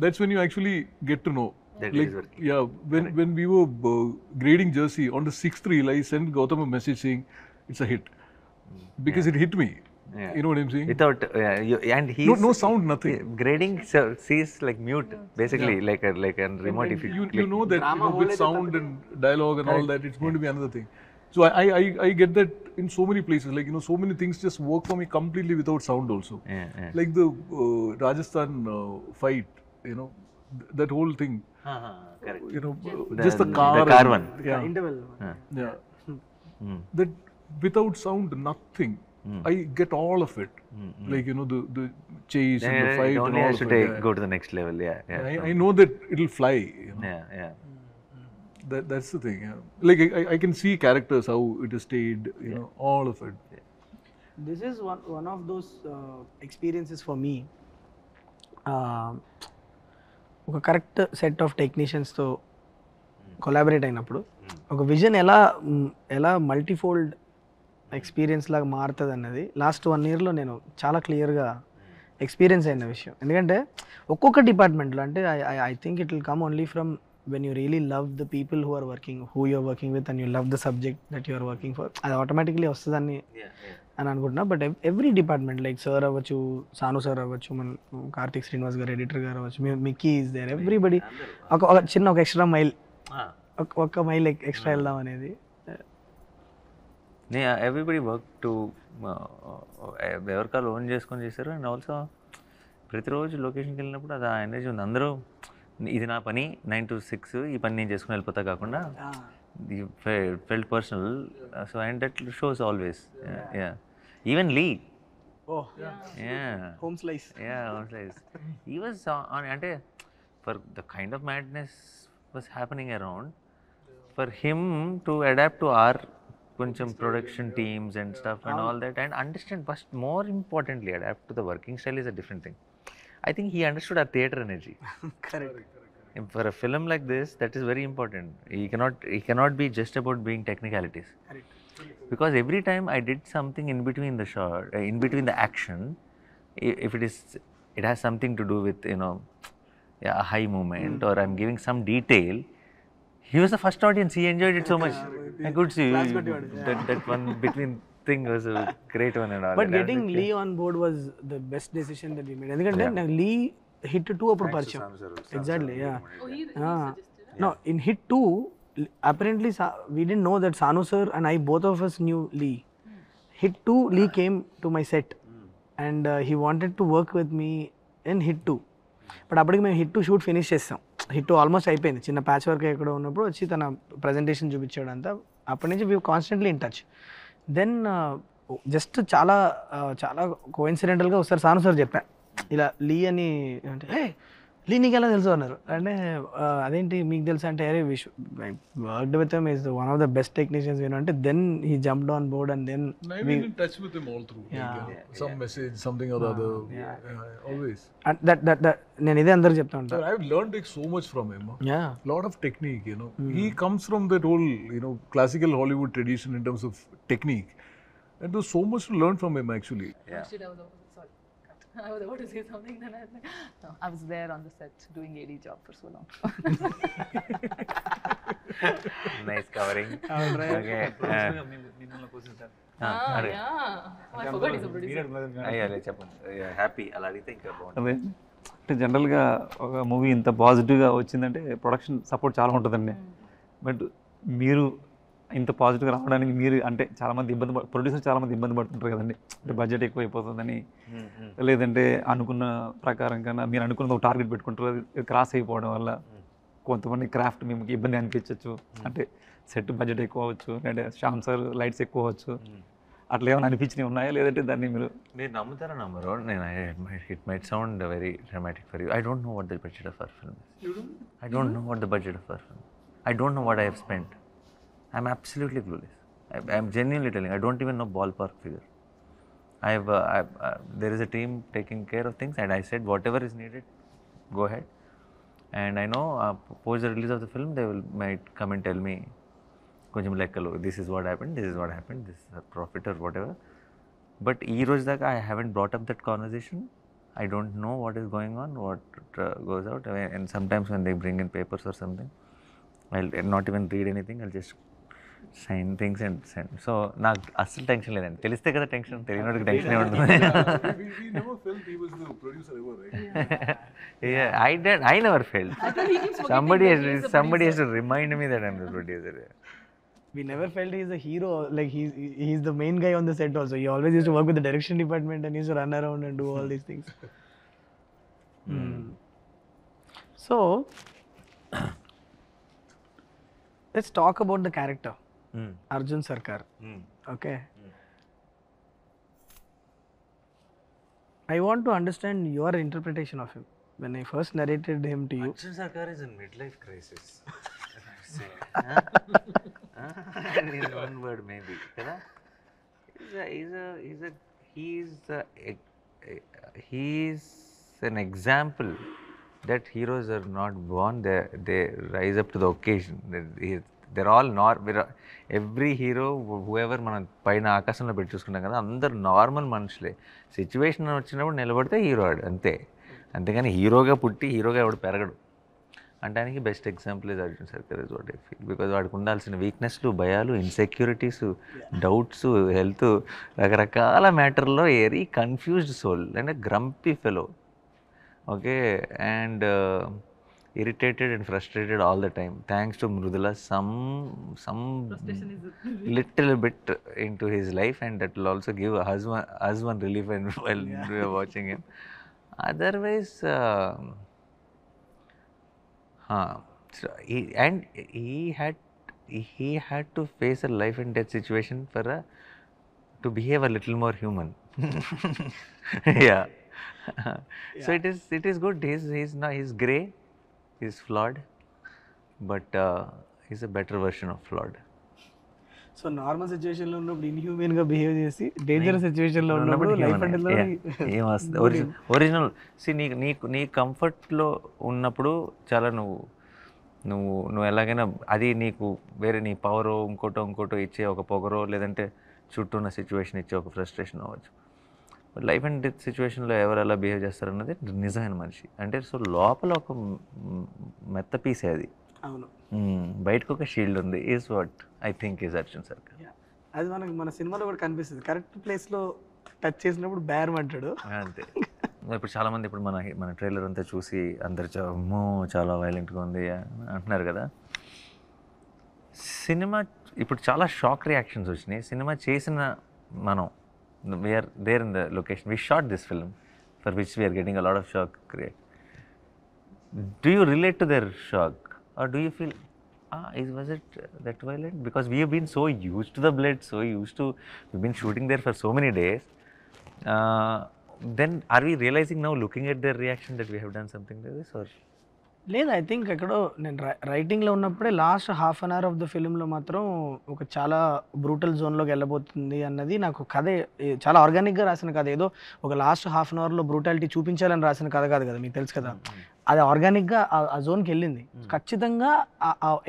That's when you actually get to know. That Like, is working. yeah, when we were grading Jersey, on the 6th reel, I sent Gautam a message saying it's a hit because it hit me. Yeah. You know what I'm saying? Without and he's No sound, nothing. grading sees like mute basically, like a remote. If You know that, you know, with sound and dialogue and all that, it's going to be another thing. So I get that in so many places. Like, you know, so many things just work for me completely without sound also. Yeah. Like the Rajasthan fight, you know, that whole thing. Correct. You know, just the car. The car one. Yeah. Interval Yeah. That without sound, nothing. I get all of it. Like, you know, the chase and the fight It and only all has of to it. go to the next level. Yeah. I know that it'll fly. You know? Yeah. That's the thing. Yeah. Like, I can see characters, how it is stayed, you know, all of it. This is one of those experiences for me. ఒక correct set of టెక్నీషియన్స్తో collaborate అయినప్పుడు ఒక vision ఎలా multifold experience లాగా మారుతుంది అన్నది last 1 yearలో నేను చాలా క్లియర్గా ఎక్స్పీరియన్స్ అయిన విషయం. ఎందుకంటే ఒక్కొక్క డిపార్ట్మెంట్లో అంటే I think it will come only from when you really love the people who you're working with, and you love the subject that you are working for, అది ఆటోమేటిక్లీ వస్తుందని అని అనుకుంటున్నా. But every department like sir అవ్వచ్చు, సాను sir అవ్వచ్చు, మన కార్తిక్ శ్రీనివాస్ గారు editor గారు అవ్వచ్చు, మిక్కీ ఈజ్ దేర్, ఎవ్రీబడి ఒక చిన్న ఎక్స్ట్రా మైల్, ఒక మైల్ ఎక్స్ట్రా వెళ్దాం అనేది. ఎవ్రీబడి వర్క్ టు ఎవరికాలు ఓన్ చేసుకొని చేశారు. అండ్ ఆల్సో ప్రతిరోజు లొకేషన్కి వెళ్ళినప్పుడు అది ఆ ఎనర్జీ ఉంది. అందరూ ఇది నా పని 9 to 6 ఈ పని నేను చేసుకుని వెళ్ళిపోతా కాకుండా felt personal. So and that shows always. Even lee home slice he was on అంటే for the kind of madness was happening around, for him to adapt to our కొంచెం production teams and stuff and all that, and understand, first more importantly adapt to the working style is a different thing. I think he understood our theatre energy. Correct. For a film like this, that is very important. He cannot be just about being technicalities. Correct. Because every time I did something in between the shot, in between the action, if it has something to do with, you know, a high moment, or I'm giving some detail, he was the first audience. He enjoyed it so much. I could see that one between thing was a great one and all. But getting Lee on board was the best decision that we made. ఎందుకంటే నాకు Lee hit 2 అప్పుడు పరిచయం. Exactly, yeah. No, in hit 2 apparently we didn't know that Sanu sir and I, both of us knew Lee. Hit 2 Lee came to my set and he wanted to work with me in hit 2. But అప్పటికి మేము hit 2 shoot finish చేస్తాం. Hit 2 almost అయిపోయింది. చిన్న patch work ఎక్కడ ఉన్నప్పుడు వచ్చి తన presentation చూపించాడు అంతా. అప్పటి నుంచి we constantly in touch. Then just చాలా కోఇన్సిడెంటల్గా ఒకసారి సాను సార్ చెప్పా ఇలా లీ అని, అంటే లీ నీకు ఎలా తెలుసు అన్నారు. అంటే అదేంటి మీకు తెలుసు అంటే, అరే worked with him is one of the best technicians అంటే. Then he jumped on board and then I've been in touch with him all through. Some message, something or the other. Always. నేను ఇదే అందరికి చెప్తా ఉంటాను. I've learned like so much from him. Yeah. Lot of technique, you know. He comes from that whole, you know, classical Hollywood tradition in terms of technique. And there's so much to learn from him actually. I was about to say something, then I was like, no, I was there on the set doing AD job for so long. Nice covering. All right. Okay. మిమ్మల్ని కోసం sir అయ్యాలే చెప్పండి happy అలా అడిగితే ఇంకా బాగుంటుంది. అదే అంటే జనరల్గా ఒక మూవీ ఇంత పాజిటివ్గా వచ్చిందంటే ప్రొడక్షన్ సపోర్ట్ చాలా ఉంటుందండి. బట్ మీరు ఇంత పాజిటివ్గా రావడానికి మీరు అంటే చాలామంది ప్రొడ్యూసర్ చాలామంది ఇబ్బంది పడుతుంటారు కదండి. అంటే బడ్జెట్ ఎక్కువ అయిపోతుందని, లేదంటే అనుకున్న ప్రకారం కన్నా మీరు అనుకున్న ఒక టార్గెట్ పెట్టుకుంటారు, అది క్రాస్ అయిపోవడం వల్ల కొంతమంది క్రాఫ్ట్ మీకు ఇబ్బంది అనిపించవచ్చు. అంటే సెట్ బడ్జెట్ ఎక్కువ అవ్వచ్చు, అంటే శ్యామ్ సార్ లైట్స్ ఎక్కువ అవ్వచ్చు, అట్లా ఏమైనా అనిపించినవి ఉన్నాయా? లేదంటే దాన్ని మీరు నమ్ముతారా నమ్మరు? నేను it might sound very dramatic for you. I don't know what the budget of our film. I don't know what the budget of our film. I don't know what I have spent. I'm absolutely clueless. I'm genuinely telling. I don't even know ballpark figure. There is a team taking care of things, and I said whatever is needed, go ahead. And I know post the release of the film, they might come and tell me, కొంచెం లెక్కలు, this is what happened, this is what happened, this is a profit or whatever. But ఈ రోజు దాకా I haven't brought up that conversation. I don't know what is going on, what goes out. And sometimes when they bring in papers or something, I'll not even read anything. I'll just sign things and send. So నాకు అస్సలు tension లేదండి. తెలిస్తే కదా tension, తెలియనోడికి tension ఉంటుంది. We never felt he was the producer ever, right? Yeah, I never felt. Somebody has to remind me that I'm the producer. We never felt he's a hero, like he's the main guy on the set also. He always used to work with the direction department and used to run around and do all these things. So let's talk about the character, Arjun Sarkar. Okay. I want to understand your interpretation of him. When I first narrated him to you, Arjun Sarkar is in midlife crisis. In one word maybe, kada? He's an example that heroes are not born, they rise up to the occasion. They're all every hero, whoever మనం పైన ఆకాశంలో పెట్టి చూసుకున్నాం కదా, అందరు normal మనుషులే. Situation వచ్చినప్పుడు నిలబడితే హీరో ఆడు అంతే. అంతేగాని హీరోగా పుట్టి హీరోగా ఎవడు పెరగడు. అంటానికి best example is Arjun Sarkar is what I feel. Because వాడికి ఉండాల్సిన వీక్నెస్లు, భయాలు, ఇన్సెక్యూరిటీస్, డౌట్స్, హెల్త్, రకరకాల మ్యాటర్లో very confused soul and grumpy fellow. Okay, and irritated and frustrated all the time. Thanks to Mrudula, some little bit into his life, and that will also give us one relief while we are watching him. Otherwise, so he had to face a life and death situation to behave a little more human. Yeah. So it is good. He's grey. He's flawed, but he's a better version of flawed. So normal situation లో ఉన్నప్పుడు inhuman గా behave చేసి dangerous situation లో ఉన్నప్పుడు life and original. నీ కంఫర్ట్లో ఉన్నప్పుడు చాలా నువ్వు ఎలాగైనా అది నీకు వేరే నీ పవరో ఇంకోటో ఇచ్చే ఒక పొగరో, లేదంటే చుట్టూ ఉన్న సిచ్యువేషన్ ఇచ్చే ఒక ఫ్రస్ట్రేషన్ అవ్వచ్చు. బట్ లైఫ్ అండ్ డెత్ సిచ్యువేషన్లో ఎవరు ఎలా బిహేవ్ చేస్తారన్నది నిజమైన మనిషి అంటే. సో లోపల ఒక మెత్త పీసే అది, అవును, బయటకు ఒక షీల్డ్ ఉంది. Is what I think is Arjun సర్కార్. అది మన సినిమాలో కూడా కనిపిస్తుంది. కరెక్ట్ ప్లేస్లో టచ్ చేసినప్పుడు బేరం అంటాడు అంతే. ఇప్పుడు చాలామంది ఇప్పుడు మన ట్రైలర్ అంతా చూసి అందరు చాలా వైలెంట్గా ఉంది అంటున్నారు కదా. సినిమా ఇప్పుడు చాలా షాక్ రియాక్షన్స్ వచ్చినాయి. సినిమా చేసిన మనం, we are there in the location. We shot this film for which we are getting a lot of shock. Do you relate to their shock, or do you feel was it that violent? Because we have been so used to the blood, we've been shooting there for so many days. Then are we realizing now, looking at their reaction, that we have done something like this? Or లేదు, I think ఎక్కడో నేను రైటింగ్లో ఉన్నప్పుడే last half an hour of the ఫిల్మ్లో మాత్రం ఒక చాలా brutal జోన్లోకి వెళ్ళబోతుంది అన్నది నాకు కథ చాలా ఆర్గానిక్గా రాసిన కథ. ఏదో ఒక లాస్ట్ హాఫ్ అన్ అవర్లో బ్రూటాలిటీ చూపించాలని రాసిన కథ కాదు కదా, మీకు తెలుసు కదా. అది ఆర్గానిక్గా ఆ జోన్కి వెళ్ళింది. ఖచ్చితంగా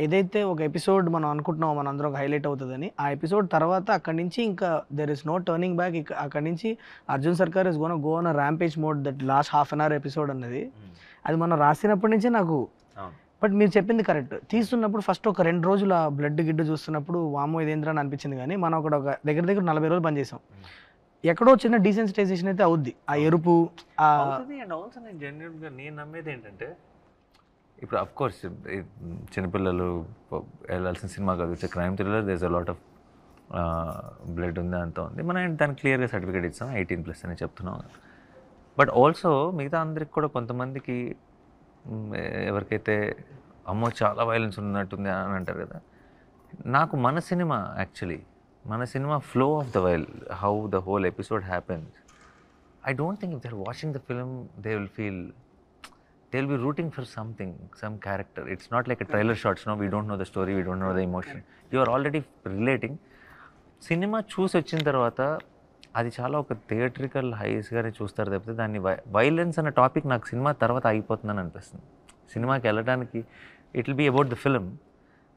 ఏదైతే ఒక ఎపిసోడ్ మనం అనుకుంటున్నామో మన అందరం హైలైట్ అవుతుందని, ఆ ఎపిసోడ్ తర్వాత అక్కడి నుంచి ఇంకా there is no turning back. అక్కడి నుంచి Arjun Sarkar is gone go on rampage mode. That last half an hour episode అన్నది అది మనం రాసినప్పటి నుంచే నాకు బట్ మీరు చెప్పింది కరెక్ట్. తీస్తున్నప్పుడు ఫస్ట్ ఒక 2 రోజులు ఆ బ్లడ్ గిడ్డు చూస్తున్నప్పుడు వామ్మో ఇదేంద్రా అని అనిపించింది, కానీ మనం అక్కడ ఒక దగ్గర 40 రోజులు పనిచేసాం. ఎక్కడో చిన్న డీసెన్సిటైజేషన్ అయితే అవుద్ది, ఆ ఎరుపు అండ్ ఆల్సో నేను జెన్యున్గా నేను నమ్మేది ఏంటంటే, ఇప్పుడు అఫ్ కోర్స్ చిన్నపిల్లలు వెళ్ళాల్సిన సినిమా కాదు, it's crime thriller, there is a lot of blood ఉంది, అంతా ఉంది. మనం దానికి క్లియర్గా సర్టిఫికేట్ ఇస్తాం 18+ అని చెప్తున్నాం. బట్ ఆల్సో మిగతా అందరికి కూడా కొంతమందికి ఎవరికైతే అమ్మో చాలా వైలెన్స్ ఉన్నట్టుంది అని అంటారు కదా, నాకు మన cinema flow of the while, how the whole episode happens, I don't think if they're watching the film, they'll be rooting for something, some character. It's not like a trailer shots, no, we don't know the story, we don't know the emotion. You are already relating. Cinema చూసి వచ్చిన తర్వాత అది చాలా ఒక theatrical హైస్గానే చూస్తారు తప్పితే దాన్ని violence అనే టాపిక్ నాకు సినిమా తర్వాత అయిపోతుందని అనిపిస్తుంది. సినిమాకి వెళ్ళడానికి it will be about the film,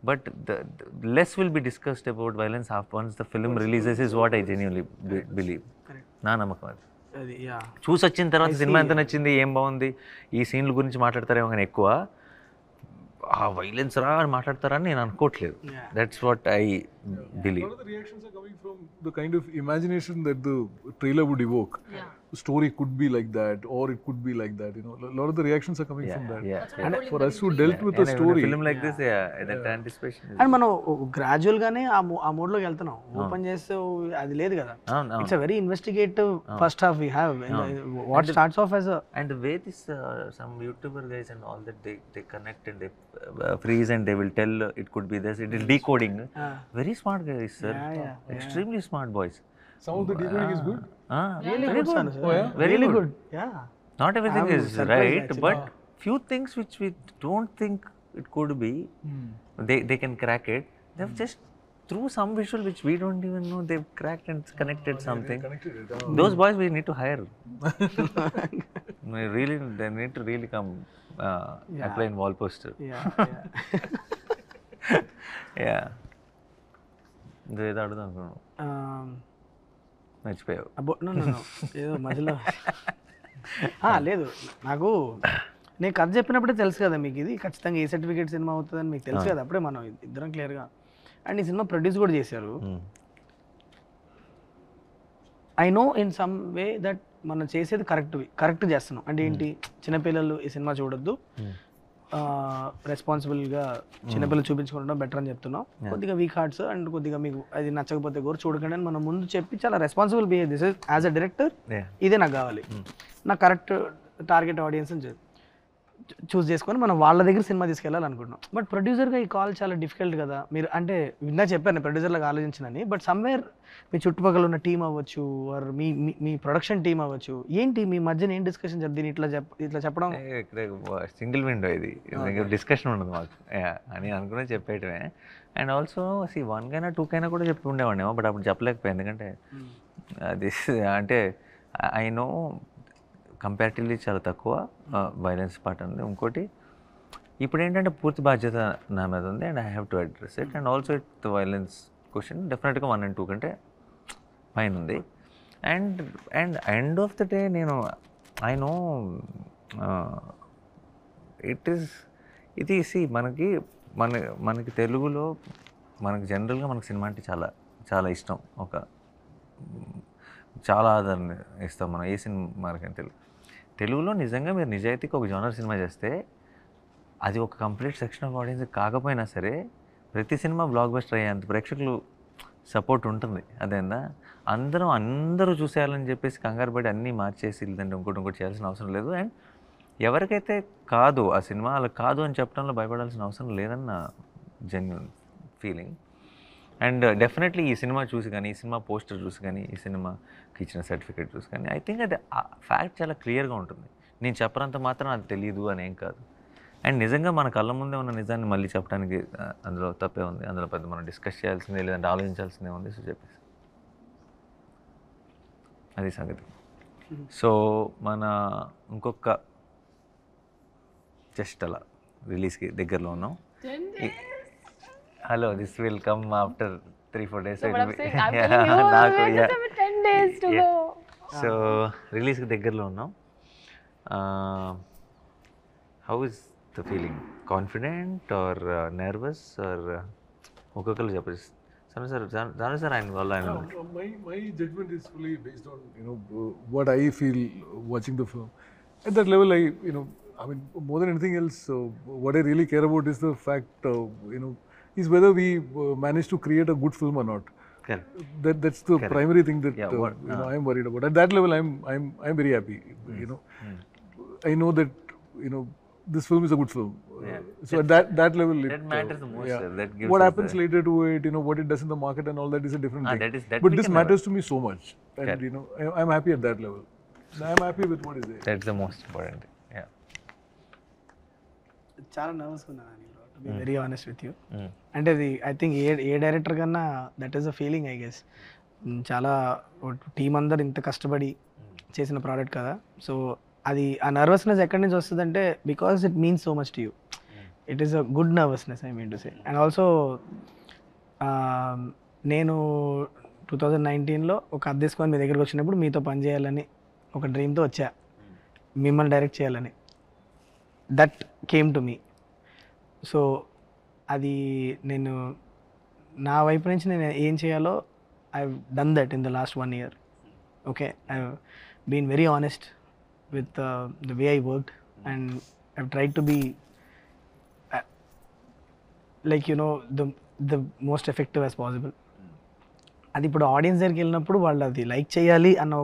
but the less will be discussed about violence once the film releases is what I genuinely believe. నా నమ్మకం అది. చూసి వచ్చిన తర్వాత సినిమా ఎంత నచ్చింది, ఏం బాగుంది, ఈ సీన్ల గురించి మాట్లాడతారేమో కానీ ఎక్కువ ఆ వైలెన్స్ రా అని మాట్లాడతారని నేను అనుకోవట్లేదు. That's what I believe. The reactions are coming from the kind of imagination that the trailer would evoke. The story could be like that, or it could be like that. A lot of the reactions are coming from that. And for us who dealt with the story, film like this, that anticipation is. And మనం gradual గానే ఆ మోడ్లోకి వెళ్తున్నాం. Open చేస్తే అది లేదు కదా, it's a very investigative first half we have. What starts off as And the way this some YouTuber guys and all that they connect and they freeze and they will tell it could be this, it is decoding. Very smart guys, sir. Extremely smart boys. some of the decoding is good. really good, son. Very Really good. good. Yeah. Not everything I'm is surprised right, actually. but few things which we don't think it could be, they can crack it. They've just through some visual which we don't even know, they've cracked and connected something. Connected it. Those boys we need to hire. They need to really come apply in wall poster. Yeah. Yeah. ఏదో అడుగుదాం అనుకున్నాను, మర్చిపోయావు. ఏదో మధ్యలో లేదు, నాకు నేను కథ చెప్పినప్పుడే తెలుసు కదా మీకు ఇది ఖచ్చితంగా ఏ సర్టిఫికేట్ సినిమా అవుతుందని మీకు తెలుసు కదా, అప్పుడే మనం ఇద్దరం క్లియర్గా. అండ్ ఈ సినిమా ప్రొడ్యూస్ కూడా చేశారు. I know in some way that మనం చేసేది కరెక్ట్ చేస్తున్నాం. అంటే ఏంటి, చిన్నపిల్లలు ఈ సినిమా చూడొద్దు, రెస్పాన్సిబుల్గా చిన్నపిల్లలు చూపించుకుంటాం బెటర్ అని చెప్తున్నాం. కొద్దిగా వీక్ హార్ట్స్ అండ్ కొద్దిగా మీకు అది నచ్చకపోతే కూడా చూడకండి అని మనం ముందు చెప్పి చాలా responsible behave. This is as a director ఇదే నాకు కావాలి, నాకు కరెక్ట్ టార్గెట్ ఆడియన్స్ అని చూస్ చేసుకొని మనం వాళ్ళ దగ్గర సినిమా తీసుకెళ్ళాలనుకుంటున్నాం. బట్ ప్రొడ్యూసర్గా ఈ కాల్ చాలా డిఫికల్ట్ కదా. మీరు అంటే విన్నా చెప్పాను ప్రొడ్యూసర్లాగా ఆలోచించినని, బట్ సమ్వేర్ మీ చుట్టుపక్కల ఉన్న టీం అవ్వచ్చు, ఆర్ మీ ప్రొడక్షన్ టీం అవ్వచ్చు, ఏంటి మీ మధ్యన ఏం డిస్కషన్ దీన్ని ఇట్లా చెప్పడం? సింగిల్ విండో ఇది, డిస్కషన్ ఉండదు మాకు అని అనుకునే చెప్పేయటమే. అండ్ ఆల్సో వన్ కైనా 2 కైనా కూడా చెప్పి ఉండేవాడినేమో, బట్ అప్పుడు చెప్పలేకపోయాను. ఎందుకంటే అది అంటే ఐ నో కంపారిటివ్లీ చాలా తక్కువ వైలెన్స్ పార్ట్ ఉంది. ఇంకోటి ఇప్పుడు ఏంటంటే పూర్తి బాధ్యత నా మీద ఉంది, and I have to address it. And also it the violence question డెఫినెట్గా 1 and 2 కంటే పైన ఉంది. And end of the day నేను ఐ నో ఇది మనకి తెలుగులో మనకి జనరల్గా మనకి సినిమా అంటే చాలా చాలా ఇష్టం, చాలా ఆదరణ ఇస్తాం మనం ఏ సినిమాకి. తెలుగులో నిజంగా మీరు నిజాయితీకి ఒక జోనర్ సినిమా చేస్తే అది ఒక కంప్లీట్ సెక్షన్ ఆఫ్ ఆడియన్స్ కాకపోయినా సరే ప్రతి సినిమా బ్లాక్ బస్టర్ అయ్యేంత ప్రేక్షకులు సపోర్ట్ ఉంటుంది. అదేందా అందరూ చూసేయాలని చెప్పేసి కంగారు పడి అన్నీ మార్చేసి లేదంటే ఇంకోటి చేయాల్సిన అవసరం లేదు. అండ్ ఎవరికైతే కాదు ఆ సినిమా అలా కాదు అని చెప్పడంలో భయపడాల్సిన అవసరం లేదన్న జెన్యూన్ ఫీలింగ్. అండ్ డెఫినెట్లీ ఈ సినిమా చూసి కానీ, ఈ సినిమా పోస్టర్ చూసి కానీ, ఈ సినిమాకి ఇచ్చిన సర్టిఫికేట్ చూసి కానీ ఐ థింక్ అది ఫ్యాక్ట్ చాలా క్లియర్గా ఉంటుంది. నేను చెప్పనంత మాత్రం అది తెలియదు అని ఏం కాదు. అండ్ నిజంగా మన కళ్ళ ముందే ఉన్న నిజాన్ని మళ్ళీ చెప్పడానికి అందులో తప్పే ఉంది, అందులో పెద్ద మనం డిస్కస్ చేయాల్సిందే లేదంటే ఆలోచించాల్సిందే ఉంది. సో చెప్పేసి అది సంగతి. సో మన ఇంకొక జస్ట్ అలా రిలీజ్కి దగ్గరలో ఉన్నాం. Hello, this will come after 3-4 days. So రిలీజ్కి దగ్గరలో ఉన్నాం. How is the feeling? Confident or nervous or ఒక్కొక్కరు చెప్పచ్చు జాను సార్ ఆయన వల్ల ఆయన My judgment is fully based on what I feel watching the film. At that level, I mean, more than anything else, what I really care about is the fact, is whether we manage to create a good film or not. Correct. That's the primary thing that Yeah, I am worried about. At that level, I'm very happy. I know that this film is a good film. So at that level, that matters the most. Sir. That gives what us happens later to it, what it does in the market and all that is a different thing. that But we this can matters to me so much, and I'm happy at that level. I'm happy with what is there. That's the most important thing. Yeah. చాలా నర్వస్గా ఉన్నాను to be very honest with you. అంటే అది I think A director కన్నా that is a feeling I guess. చాలా team అందరు ఇంత కష్టపడి చేసిన ప్రోడక్ట్ కదా. సో అది ఆ నర్వస్నెస్ ఎక్కడి నుంచి వస్తుందంటే because it means so much to you. It is a good nervousness I mean to say. And also నేను 2019లో ఒక అద్దె తీసుకొని మీ దగ్గరికి వచ్చినప్పుడు మీతో పనిచేయాలని ఒక డ్రీమ్తో వచ్చా, మిమ్మల్ని డైరెక్ట్ చేయాలని. That came to me. So అది నేను నా వైపు నుంచి నేను ఏం చేయాలో I done that in the last 1 year. Okay, I been very honest with the way I worked, and I've tried to be like the most effective as possible. అది ఇప్పుడు ఆడియన్స్ దగ్గరికి వెళ్ళినప్పుడు వాళ్ళు అది లైక్ చేయాలి అన్న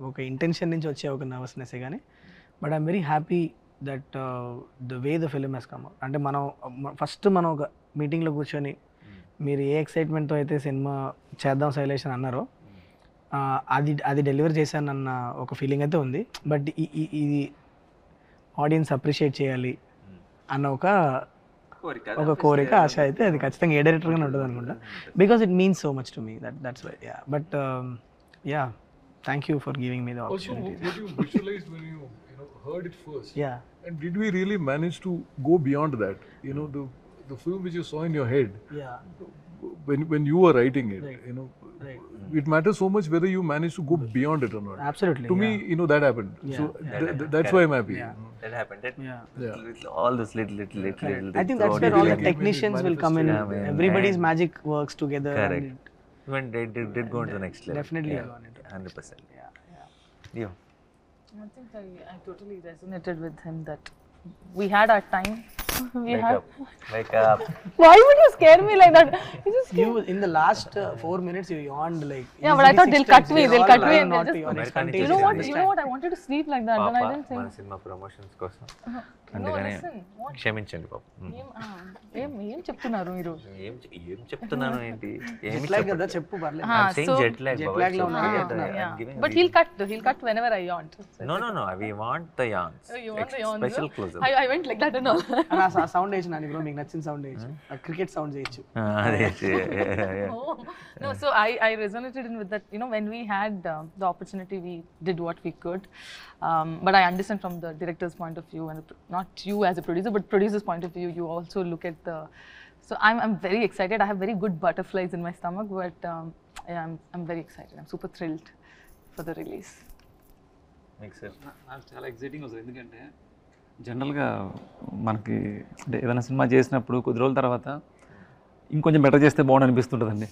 ఒక ఇంటెన్షన్ నుంచి వచ్చే ఒక నర్వస్నెస్సే కానీ, but I'm very happy that the way the film has come out. అంటే మనం ఒక మీటింగ్లో కూర్చొని మీరు ఏ ఎక్సైట్మెంట్తో అయితే సినిమా చేద్దాం శైలేష్ అని అన్నారో అది డెలివర్ చేశానన్న ఒక ఫీలింగ్ అయితే ఉంది. బట్ ఇది ఆడియన్స్ అప్రిషియేట్ చేయాలి అన్న ఒక కోరిక, ఆశ అయితే అది ఖచ్చితంగా ఏ డైరెక్టర్గానే ఉంటుంది అనుకుంటా. Because it means so much to me, that's why. Yeah, but yeah, thank you for giving me the opportunity. What you visualized when you heard it first? Yeah. And did we really manage to go beyond that? The film which you saw in your head, Yeah. when you were writing it, Right. it matters so much whether you manage to go beyond it or not. Absolutely. To me, that happened. Yeah, So yeah, that's why I'm happy. Yeah. That happened. That Yeah. all those little I think that's where all the technicians will come in. Everybody's magic works together. Correct. And When they did go into the next level. Definitely Yeah. go on it. 100%. Yeah. Yeah. I think I totally resonated with him that we had our time. Wake up. Why would you scare me like that? You just You in the last 4 minutes you yawned like. Yeah, but I thought they'll cut me. They'll cut me and not they'll to just. your American You know what? I wanted to sleep like that. Then I didn't మన think. Cinema promotions కోసం No, అందుకని listen. What? క్షమించండి పాప. ఏం చెప్తున్నారు మీరు? ఏం చెప్తున్నాను ఏంటి? ఏమి Like కదా చెప్పు పర్లేదు. I'm saying jet lag. jet Baba. lag లో So, ఉన్నారు. I'm giving But a he'll cut whenever I yawned. No. We want the yawns. Oh, you want the yawns? Special close-up. I went like that and all. ఆ sound వేయచ్చు Nani bro, మీకు నచ్చిన sound వేయచ్చు, cricket sound చేయొచ్చు. Oh. No, so I resonated with that. When we had the opportunity, we did what we could. But I understand from the director's point of view, and not you as a producer, but producer's point of view, you also look at the. So I'm very excited. I have very good butterflies in my stomach, but yeah, I'm very excited. I'm super thrilled for the release. Makes sense. నాకు చాలా exciting వస్తుంది. ఎందుకంటే జనరల్గా మనకి అంటే ఏదైనా cinema చేసినప్పుడు కొద్ది రోజుల తర్వాత ఇంకొంచెం బెటర్ చేస్తే బాగుండు అనిపిస్తుంటుందండి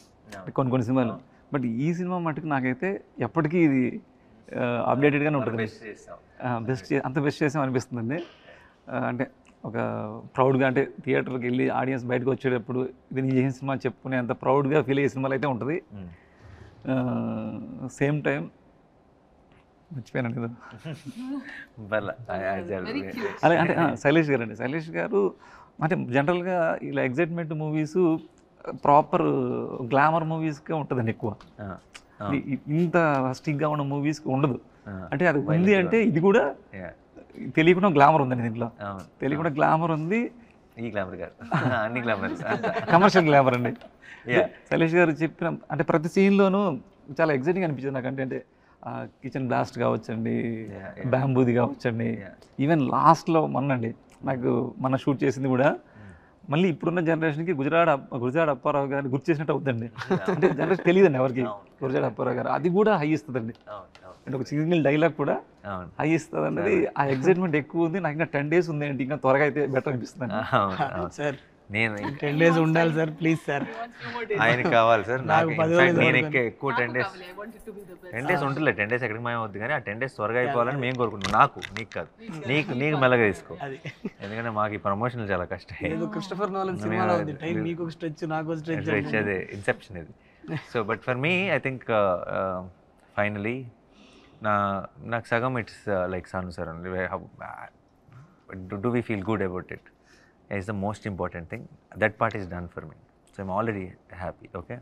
కొన్ని సినిమాలు. బట్ ఈ సినిమా మటుకు నాకైతే ఎప్పటికీ ఇది అప్డేటెడ్గానే ఉంటుంది. అంత బెస్ట్ చేసాం అనిపిస్తుందండి. అంటే ఒక ప్రౌడ్గా, అంటే థియేటర్కి వెళ్ళి ఆడియన్స్ బయటకు వచ్చేటప్పుడు ఇది నేను చేసిన సినిమా చెప్పుకునే అంత ప్రౌడ్గా ఫీల్ అయ్యే సినిమాలు అయితే ఉంటుంది. సేమ్ టైం మర్చిపోయాను కదా. అదే అంటే శైలేష్ గారు అండి. శైలేష్ గారు అంటే జనరల్గా ఇలా ఎగ్జైట్మెంట్ మూవీస్ ప్రాపర్ గ్లామర్ మూవీస్కే ఉంటుందండి ఎక్కువ. ఇంత స్టిక్గా ఉన్న మూవీస్కి ఉండదు. అంటే అది ఉంది అంటే ఇది కూడా తెలియకుండా గ్లామర్ ఉందండి దీంట్లో. తెలియకుండా గ్లామర్ ఉంది. ఈ గ్లామర్ కాదు, అన్ని గ్లామర్, కమర్షియల్ గ్లామర్ అండి. శైలేష్ గారు చెప్పిన అంటే ప్రతి సీన్లోనూ చాలా ఎగ్జైటింగ్ అనిపించింది నాకు. అంటే కిచెన్ బ్లాస్ట్ కావచ్చండి, బ్యాంబూది కావచ్చండి, ఈవెన్ లాస్ట్లో మొన్నండి నాకు షూట్ చేసింది కూడా మళ్ళీ ఇప్పుడున్న జనరేషన్కి గురజాడ అప్పారావు గారిని గుర్తు చేసినట్టు అవుతుందండి. అంటే జనరేషన్ తెలియదండి ఎవరికి గురజాడ అప్పారావు గారు, అది కూడా హై ఇస్తుందండి. అంటే ఒక సింగిల్ డైలాగ్ కూడా హై ఇస్తుంది అన్నది, ఆ ఎక్సైట్మెంట్ ఎక్కువ ఉంది. నాకు ఇంకా 10 days ఉంది ఏంటి, ఇంకా త్వరగా అయితే బెటర్ అనిపిస్తుంది. సార్ నేను 10 days ఉండాలి సార్, ప్లీజ్ సార్. ఆయనకి కావాలి సార్. నాకు నాకు 10 ఇన్ఫాక్ట్ నేను రోజులు ఎక్కువ 10 days 10 days ఉంటలే. 10 days ఎక్కడికి మాయమవుద్ది, కానీ ఆ 10 days త్వరగా అయిపోవాలని మేము కోరుకుంటున్నాం. నాకు, నీకు కాదు, నీకు మెల్లగా తీసుకో. అది ఎందుకంటే మాకు ఈ ప్రమోషన్లు చాలా కష్టం. ఏదో క్రిస్టోఫర్ నోలన్ సినిమాలో ఉంది, టైం మీకు ఒక స్ట్రెచ్ నాకు ఒక స్ట్రెచ్. అదే ఇన్సెప్షన్ ఇది. So but for me I think finally నాకు సగం it's like Sanu sir only. Do we feel good about it is the most important thing. That part is done for me, so I'm already happy. Okay,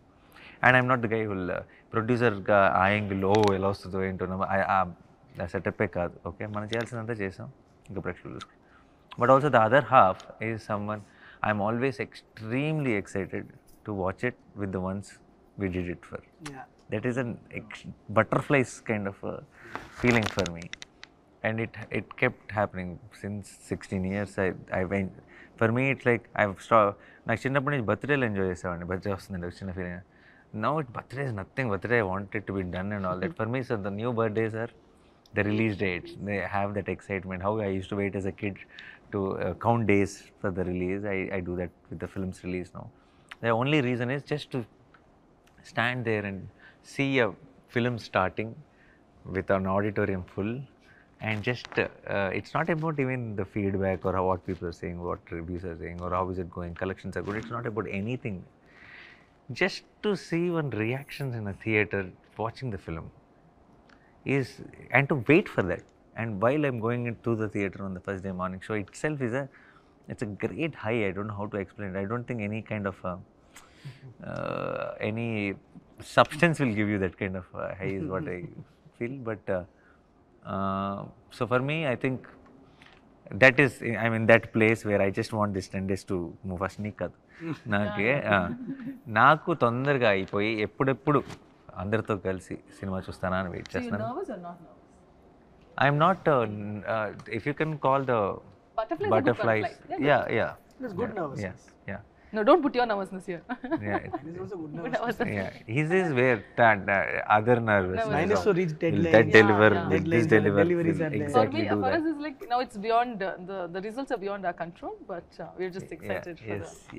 and I'm not the guy who will producer ga angle ఎలా వస్తుందో ఏంటో ఆ సెటప్పే కాదు. Okay, మనం చేయాల్సినంత చేసాం, ఇంకా ప్రేక్షకులు. But also the other half is someone I'm always extremely excited to watch it with the ones we did it for. That is an butterflies kind of a feeling for me, and it kept happening since 16 years. I went, for me it's like I've stopped. నాకు చిన్నప్పటి నుంచి బర్త్డేలు enjoy చేసేవాడిని. Birthday వస్తుందండి ఒక చిన్న feeling. Now it birthday is nothing. Birthday I want it to be done and all that. For me so the new birthdays are the release dates. They have that excitement. How I used to wait as a kid to count days for the release. I do that with the film's release now. The only reason is just to stand there and see a film starting with an auditorium full, and just it's not about even the feedback or what people are saying, what reviews are saying, or how is it going, collections are good. It's not about anything. Just to see one reactions in a theater watching the film is, and to wait for that. And while I'm going into the theater on the first day morning show itself is it's a great high. I don't know how to explain it. I don't think any kind of any substance will give you that kind of high is what I feel. But so for me, I think that is, I'm in that place where I just want this 10 days to move fast. నాకు తొందరగా అయిపోయి ఎప్పుడెప్పుడు అందరితో కలిసి cinema చూస్తానా అని wait చేస్తున్నాను. I'm not, if you can call the butterflies. Yeah. It's good nervousness. Yeah. No, don't put your nervousness here. Yeah. It is also good nervousness. Yeah. His is where that other nervousness. Mine is to reach Will deadline. that deliver? Yeah. Will this Deadlines, deliver? deliveries Will are there. exactly For do us, that. it's like now it's beyond the results are beyond our control, but we're just excited for Yes. the